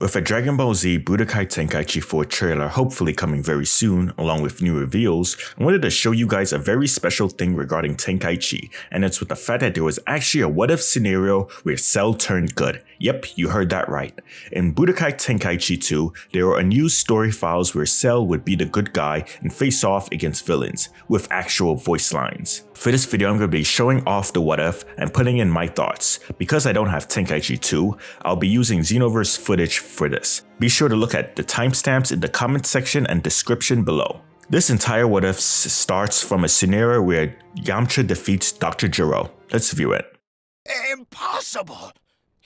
With a Dragon Ball Z Budokai Tenkaichi 4 trailer hopefully coming very soon, along with new reveals, I wanted to show you guys a very special thing regarding Tenkaichi, and it's with the fact that there was actually a what-if scenario where Cell turned good. Yep, you heard that right. In Budokai Tenkaichi 2, there were unused story files where Cell would be the good guy and face off against villains, with actual voice lines. For this video, I'm going to be showing off the what if and putting in my thoughts. Because I don't have Tenkaichi 2, I'll be using Xenoverse footage for this. Be sure to look at the timestamps in the comment section and description below. This entire what if starts from a scenario where Yamcha defeats Dr. Gero. Let's view it. Impossible!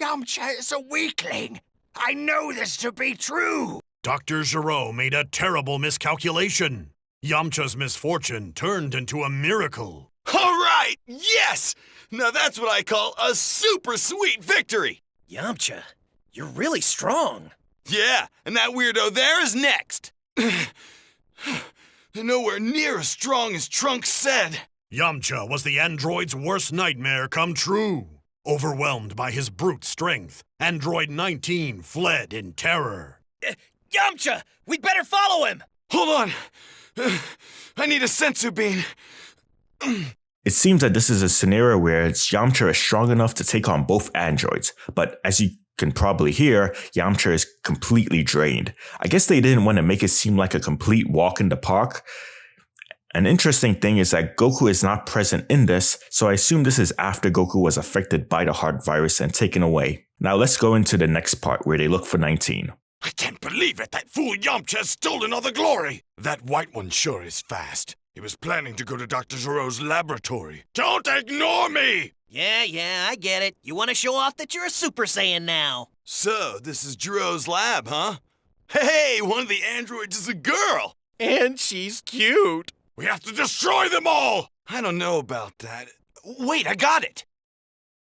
Yamcha is a weakling! I know this to be true! Dr. Gero made a terrible miscalculation. Yamcha's misfortune turned into a miracle. All right, yes! Now that's what I call a super sweet victory! Yamcha, you're really strong. Yeah, and that weirdo there is next. Nowhere near as strong as Trunks said. Yamcha was the android's worst nightmare come true. Overwhelmed by his brute strength, Android 19 fled in terror. Yamcha, we'd better follow him! Hold on. I need a sensu bean. It seems that this is a scenario where Yamcha is strong enough to take on both androids, but as you can probably hear, Yamcha is completely drained. I guess they didn't want to make it seem like a complete walk in the park. An interesting thing is that Goku is not present in this, so I assume this is after Goku was affected by the heart virus and taken away. Now let's go into the next part where they look for 19. I can't believe it! That fool Yamcha has stolen all the glory! That white one sure is fast. He was planning to go to Dr. Gero's laboratory. Don't ignore me! Yeah, I get it. You want to show off that you're a Super Saiyan now. So, this is Gero's lab, huh? Hey, one of the androids is a girl! And she's cute. We have to destroy them all! I don't know about that. Wait, I got it!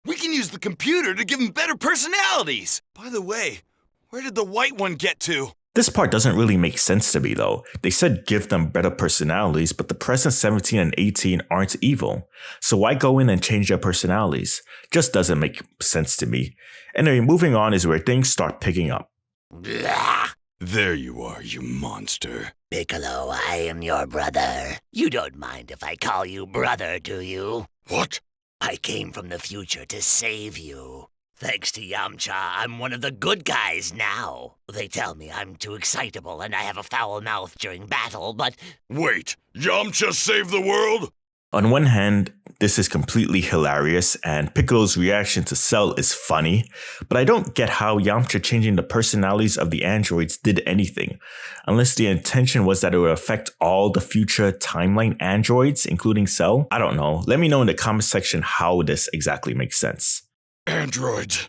We can use the computer to give them better personalities! By the way, where did the white one get to? This part doesn't really make sense to me though. They said give them better personalities, but the present 17 and 18 aren't evil. So why go in and change their personalities? Just doesn't make sense to me. Anyway, moving on is where things start picking up. There you are, you monster. Piccolo, I am your brother. You don't mind if I call you brother, do you? What? I came from the future to save you. Thanks to Yamcha, I'm one of the good guys now. They tell me I'm too excitable and I have a foul mouth during battle, but... Wait, Yamcha saved the world? On one hand, this is completely hilarious and Piccolo's reaction to Cell is funny, but I don't get how Yamcha changing the personalities of the androids did anything, unless the intention was that it would affect all the future timeline androids, including Cell. I don't know. Let me know in the comment section how this exactly makes sense. Androids.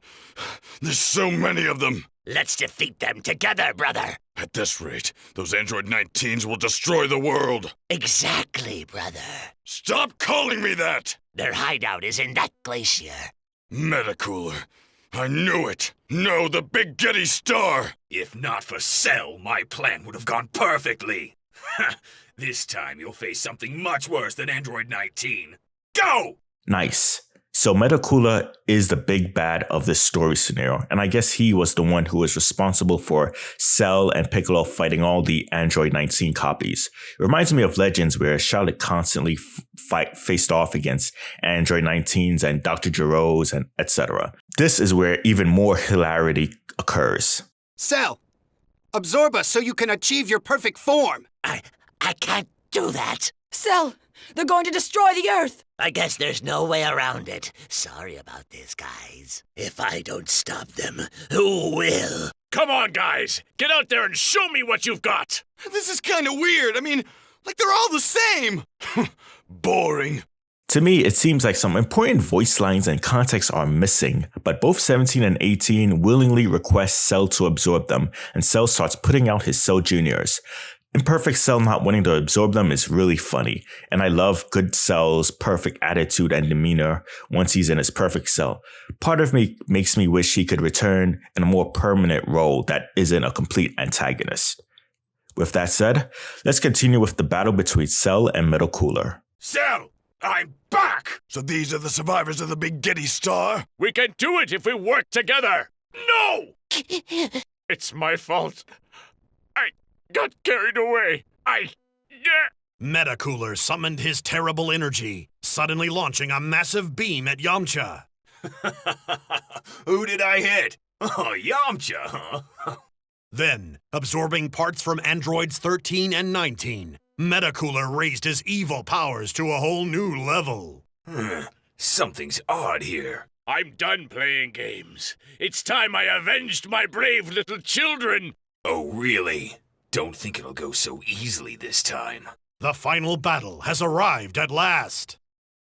There's so many of them. Let's defeat them together, brother. At this rate, those Android 19s will destroy the world. Exactly, brother. Stop calling me that! Their hideout is in that glacier. Metacooler. I knew it. No, the Big Getty Star. If not for Cell, my plan would have gone perfectly. This time you'll face something much worse than Android 19. Go! Nice. So Metacooler is the big bad of this story scenario, and I guess he was the one who was responsible for Cell and Piccolo fighting all the Android 19 copies. It reminds me of Legends where Charlotte constantly faced off against Android 19s and Dr. Gero's and etc. This is where even more hilarity occurs. Cell, absorb us so you can achieve your perfect form. I can't do that. Cell, they're going to destroy the Earth! I guess there's no way around it. Sorry about this, guys. If I don't stop them, who will? Come on, guys! Get out there and show me what you've got! This is kind of weird. I mean, like they're all the same. Boring. To me, it seems like some important voice lines and context are missing, but both 17 and 18 willingly request Cell to absorb them, and Cell starts putting out his Cell Juniors. Imperfect Cell not wanting to absorb them is really funny, and I love good Cell's perfect attitude and demeanor once he's in his perfect cell. Part of me makes me wish he could return in a more permanent role that isn't a complete antagonist. With that said, let's continue with the battle between Cell and Metacooler. Cell, I'm back! So these are the survivors of the Big Getty Star? We can do it if we work together! No! It's my fault. I got carried away. Metacooler summoned his terrible energy, suddenly launching a massive beam at Yamcha. Who did I hit? Oh, Yamcha, huh? Then, absorbing parts from androids 13 and 19, Metacooler raised his evil powers to a whole new level. Something's odd here. I'm done playing games. It's time I avenged my brave little children. Oh, really? Don't think it'll go so easily this time. The final battle has arrived at last.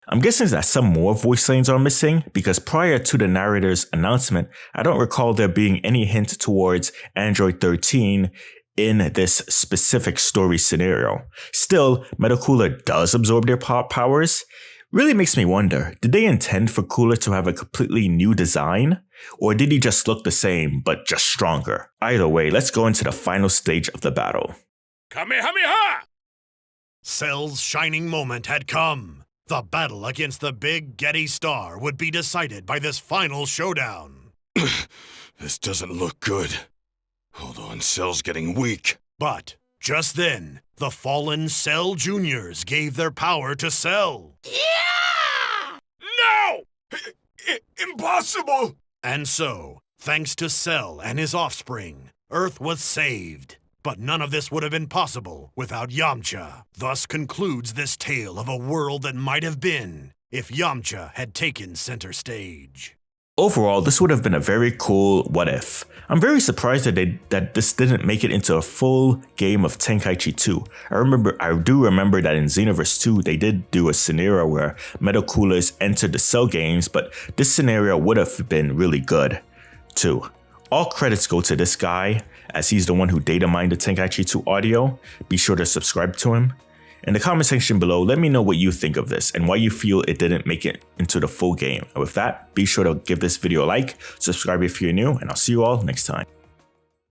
I'm guessing that some more voice lines are missing because prior to the narrator's announcement, I don't recall there being any hint towards Android 13 in this specific story scenario. Still, Metacooler does absorb their powers. Really makes me wonder, did they intend for Cooler to have a completely new design? Or did he just look the same, but just stronger? Either way, let's go into the final stage of the battle. Kamehameha! Cell's shining moment had come. The battle against the big Getty star would be decided by this final showdown. This doesn't look good. Hold on, Cell's getting weak. But just then, the fallen Cell Juniors gave their power to Cell. No! Impossible! And so, thanks to Cell and his offspring, Earth was saved. But none of this would have been possible without Yamcha. Thus concludes this tale of a world that might have been if Yamcha had taken center stage. Overall, this would have been a very cool what if. I'm very surprised that this didn't make it into a full game of Tenkaichi 2. I do remember that in Xenoverse 2, they did do a scenario where Metacoolers entered the Cell games, but this scenario would have been really good too. All credits go to this guy, as he's the one who data mined the Tenkaichi 2 audio. Be sure to subscribe to him. In the comment section below, let me know what you think of this and why you feel it didn't make it into the full game. And with that, be sure to give this video a like, subscribe if you're new, and I'll see you all next time.